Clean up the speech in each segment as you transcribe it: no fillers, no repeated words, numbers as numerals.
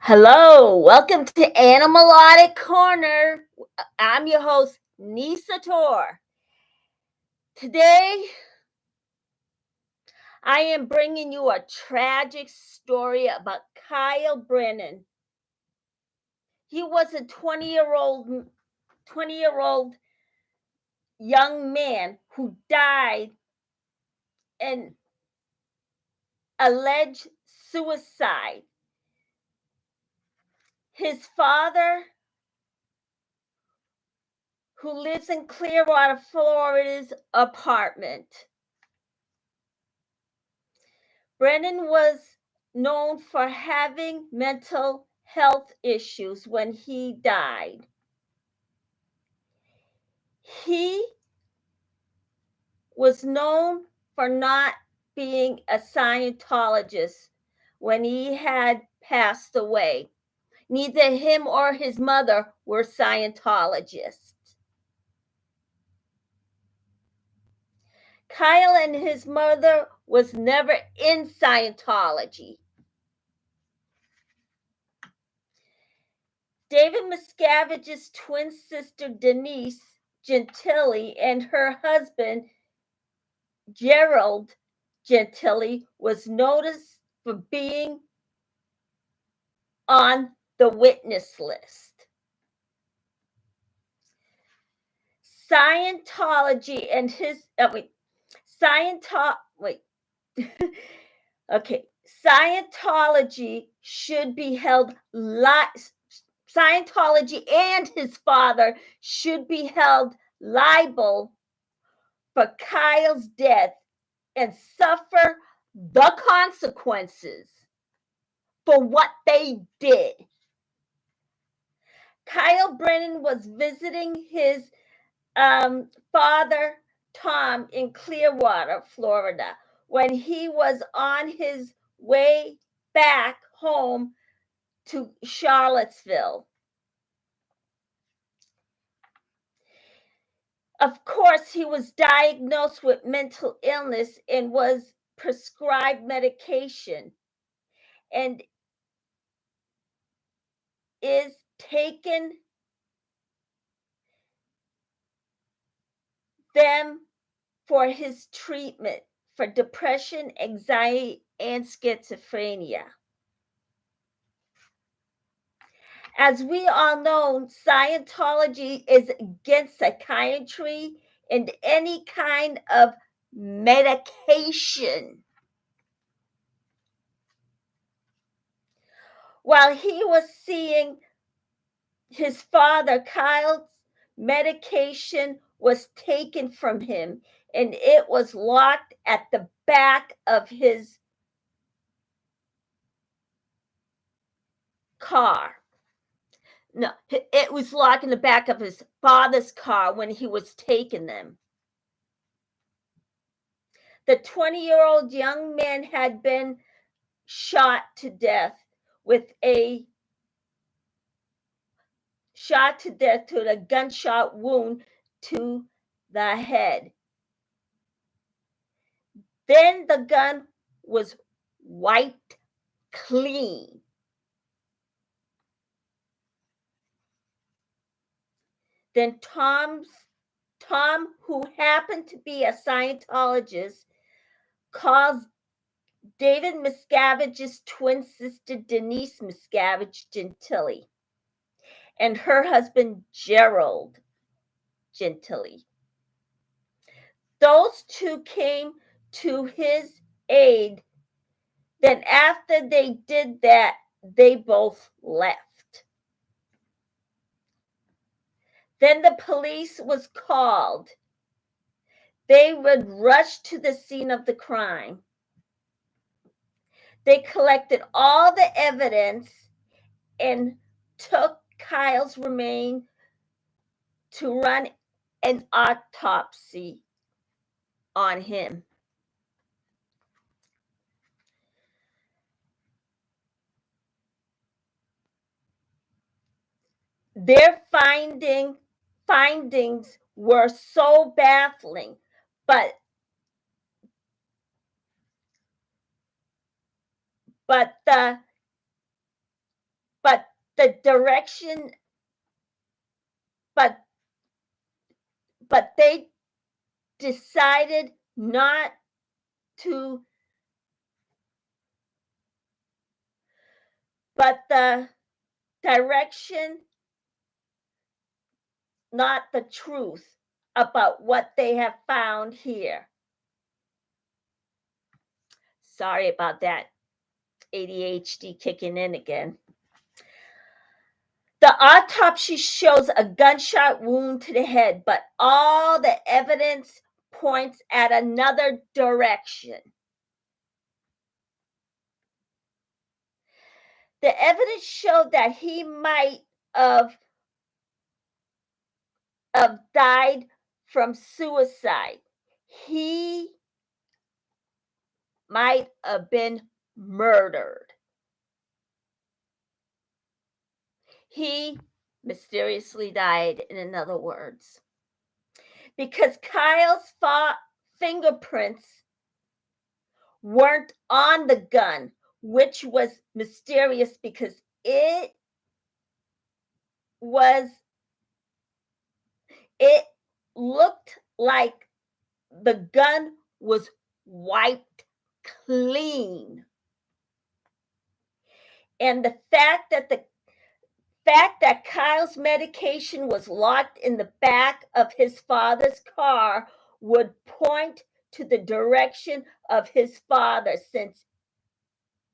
Hello, welcome to Animalotic Corner. I'm your host, Nisa Tor. Today, I am bringing you a tragic story about Kyle Brennan. He was a 20-year-old young man who died in alleged suicide. His father, who lives in Clearwater, Florida's apartment. Brennan was known for having mental health issues when he died. He was known for not being a Scientologist when he had passed away. Neither him or his mother were Scientologists. Kyle and his mother was never in Scientology. David Miscavige's twin sister Denise Gentili and her husband Gerald Gentili was noticed for being on the witness list. Scientology and his Scientology should be held Scientology and his father should be held liable for Kyle's death and suffer the consequences for what they did. Kyle Brennan was visiting his father, Tom, in Clearwater, Florida, when he was on his way back home to Charlottesville. Of course, he was diagnosed with mental illness and was prescribed medication and is taking them for his treatment for depression, anxiety, and schizophrenia. As we all know, Scientology is against psychiatry and any kind of medication. While he was seeing his father, Kyle's medication was taken from him and it was locked at the back of his car. No, it was locked in the back of his father's car when he was taking them. The 20-year-old young man had been shot to death to the gunshot wound to the head. Then the gun was wiped clean. Then Tom, who happened to be a Scientologist, calls David Miscavige's twin sister Denise Miscavige Gentili and her husband Gerald Gentili. Those two came to his aid. Then after they did that, they both left. Then the police was called. They would rush to the scene of the crime. They collected all the evidence and took Kyle's remains to run an autopsy on him. Their findings were so baffling, but the direction, but they decided not to, but the direction, not the truth about what they have found here. Sorry about that. ADHD kicking in again. The autopsy shows a gunshot wound to the head, but all the evidence points at another direction. The evidence showed that he might have died from suicide. He might have been murdered. He mysteriously died, in other words, because Kyle's fingerprints weren't on the gun, which was mysterious because it looked like the gun was wiped clean. And the fact that Kyle's medication was locked in the back of his father's car would point to the direction of his father, since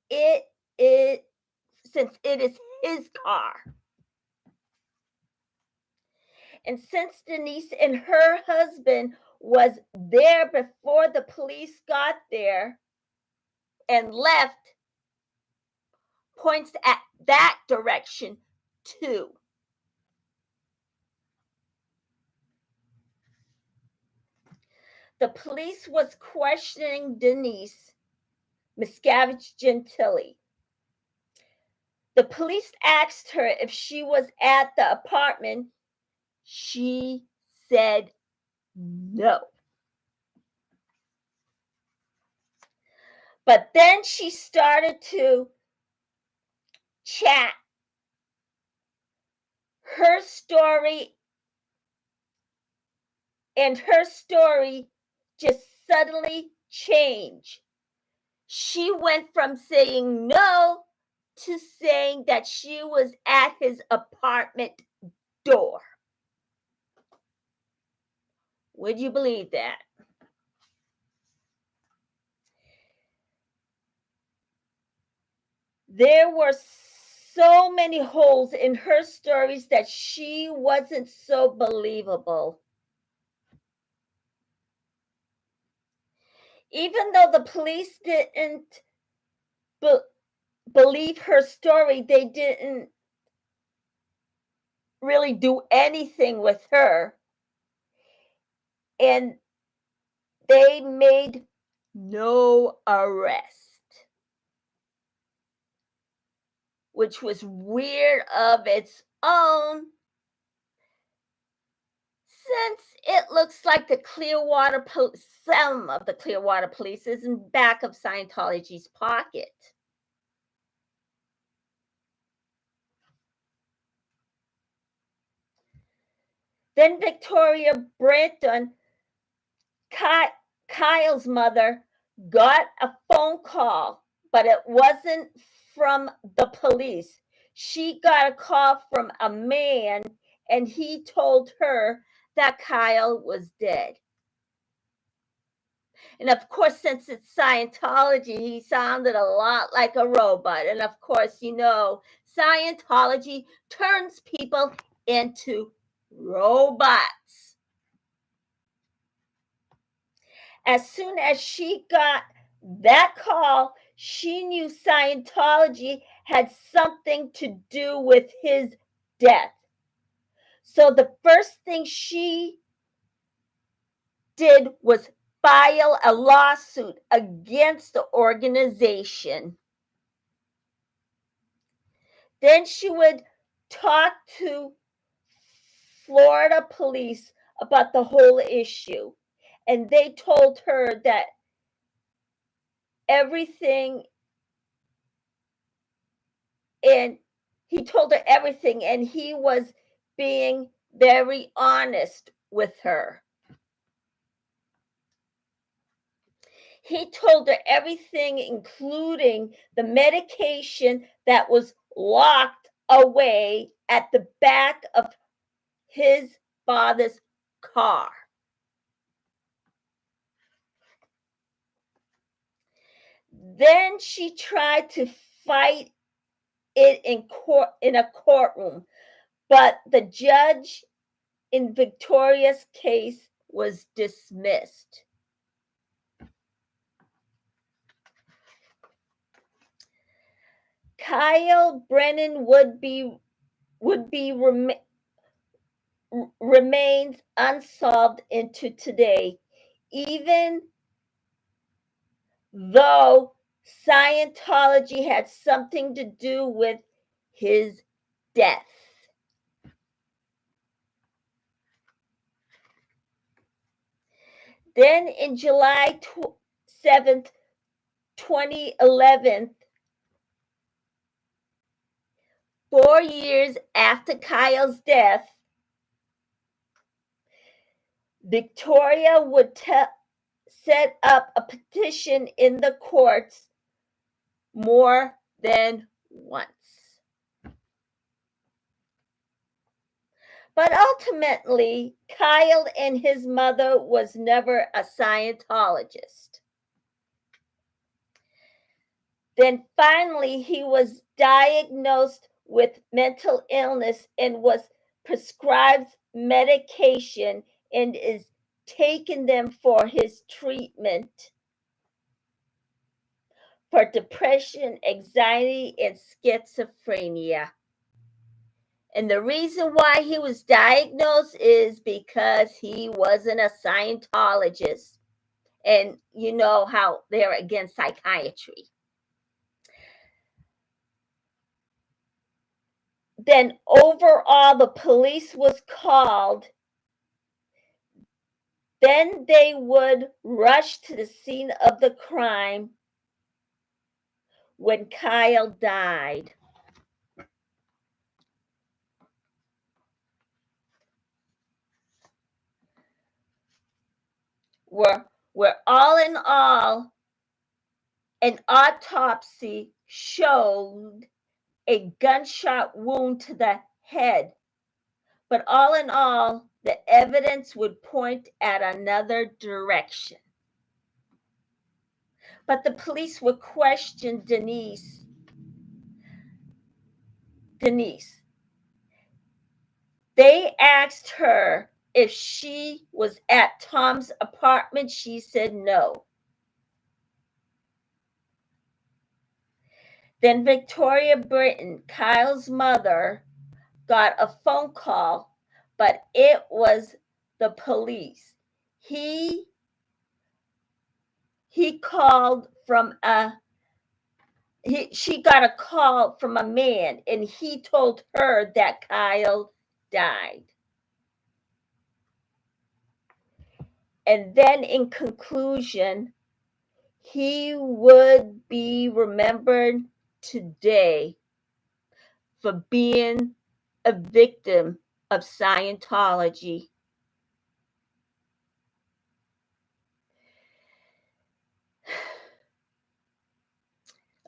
it is his car. And since Denise and her husband was there before the police got there and left, points at that direction too. The police was questioning Denise Miscavige Gentili. The police asked her if she was at the apartment. She said no. But then she started to chat. Her story just suddenly changed. She went from saying no to saying that she was at his apartment door. Would you believe that? There were so many holes in her stories that she wasn't so believable. Even though the police didn't believe her story, they didn't really do anything with her. And they made no arrest, which was weird of its own, since it looks like some of the Clearwater police is in back of Scientology's pocket. Then Victoria Brennan, Kyle's mother, got a phone call, but it wasn't from the police. She got a call from a man, and he told her that Kyle was dead. And of course, since it's Scientology, he sounded a lot like a robot. And of course, Scientology turns people into robots. As soon as she got that call, she knew Scientology had something to do with his death. So the first thing she did was file a lawsuit against the organization. Then she would talk to Florida police about the whole issue. And they told her that everything in he told her everything, and he was being very honest with her. He told her everything, including the medication that was locked away at the back of his father's car. Then she tried to fight it in a courtroom, but the judge in Victoria's case was dismissed. Kyle Brennan remains unsolved into today, even though Scientology had something to do with his death. Then in July 7th, 2011, 4 years after Kyle's death, Victoria would set up a petition in the courts more than once. But ultimately, Kyle and his mother was never a Scientologist. Then finally, he was diagnosed with mental illness and was prescribed medication and is taking them for his treatment for depression, anxiety, and schizophrenia. And the reason why he was diagnosed is because he wasn't a Scientologist. And you know how they're against psychiatry. Then overall, the police was called. Then they would rush to the scene of the crime when Kyle died. Where all in all, an autopsy showed a gunshot wound to the head. But all in all, the evidence would point at another direction. But the police would question Denise. They asked her if she was at Tom's apartment. She said no. Then Victoria Britton, Kyle's mother, got a phone call, but it was the police. He called from she got a call from a man, and he told her that Kyle died. And then in conclusion, he would be remembered today for being a victim of Scientology.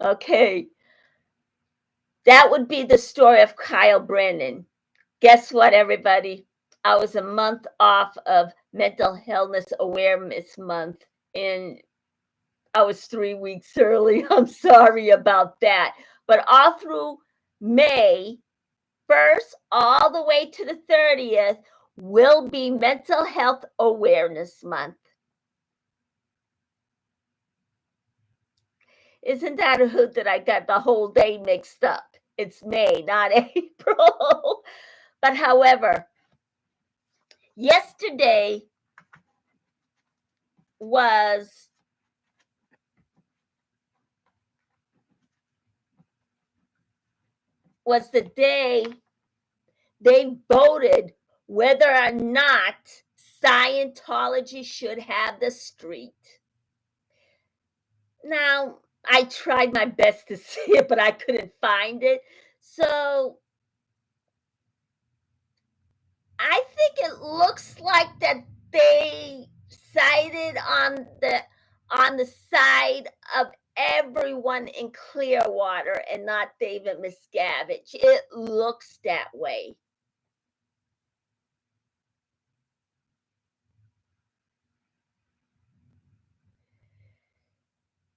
Okay, that would be the story of Kyle Brennan. Guess what, everybody? I was a month off of Mental Illness Awareness Month, and I was 3 weeks early. I'm sorry about that. But all through May 1st, all the way to the 30th, will be Mental Health Awareness Month. Isn't that a hoot that I got the whole day mixed up? It's May, not April. But however, yesterday was the day they voted whether or not Scientology should have the street. Now, I tried my best to see it, but I couldn't find it. So I think it looks like that they sided on the side of everyone in Clearwater and not David Miscavige. It looks that way.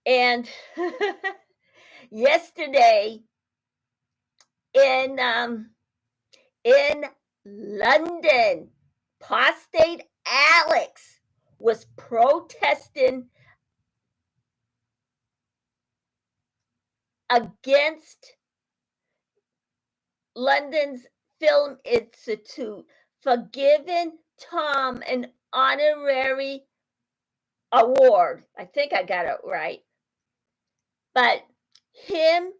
And yesterday in London, Prostate Alex was protesting against London's Film Institute for giving Tom an honorary award. I think I got it right. But him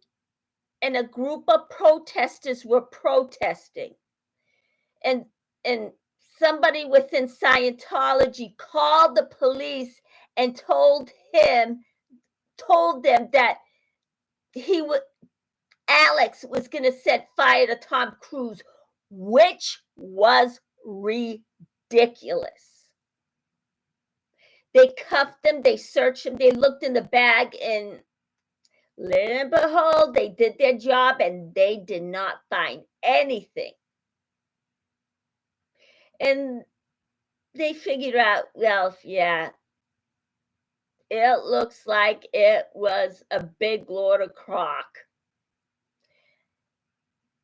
and a group of protesters were protesting. And somebody within Scientology called the police and told them that Alex was going to set fire to Tom Cruise, which was ridiculous. They cuffed him, they searched him, they looked in the bag, and lo and behold, they did their job and they did not find anything. And they figured out, well, yeah, it looks like it was a big load of crock.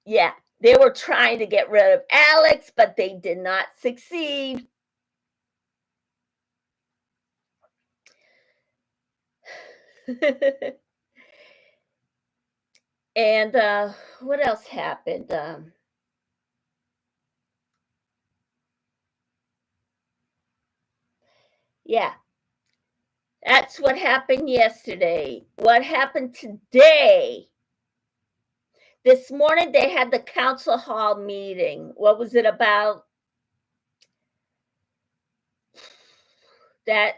Yeah, they were trying to get rid of Alex, but they did not succeed. And what else happened? Yeah, that's what happened yesterday. What happened today? This morning they had the council hall meeting. What was it about? That,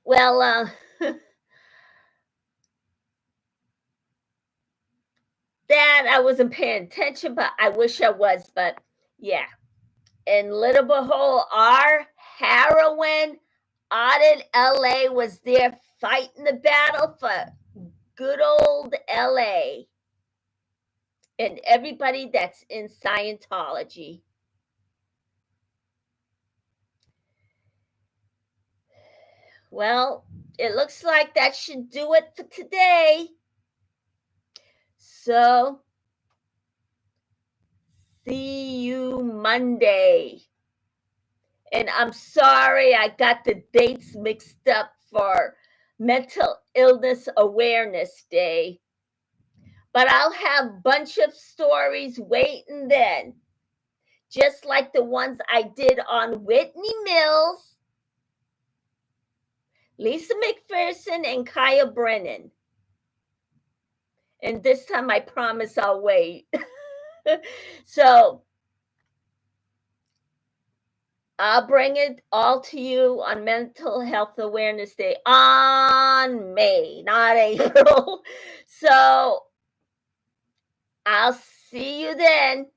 well, that I wasn't paying attention, but I wish I was. But yeah, and little behold, our heroine out in LA was there fighting the battle for good old LA and everybody that's in Scientology. Well, it looks like that should do it for today. So, see you Monday. And I'm sorry I got the dates mixed up for Mental Illness Awareness Day. But I'll have a bunch of stories waiting then, just like the ones I did on Whitney Mills, Lisa McPherson, and Kyle Brennan. And this time I promise I'll wait. So I'll bring it all to you on Mental Health Awareness Day on May, not April. So I'll see you then.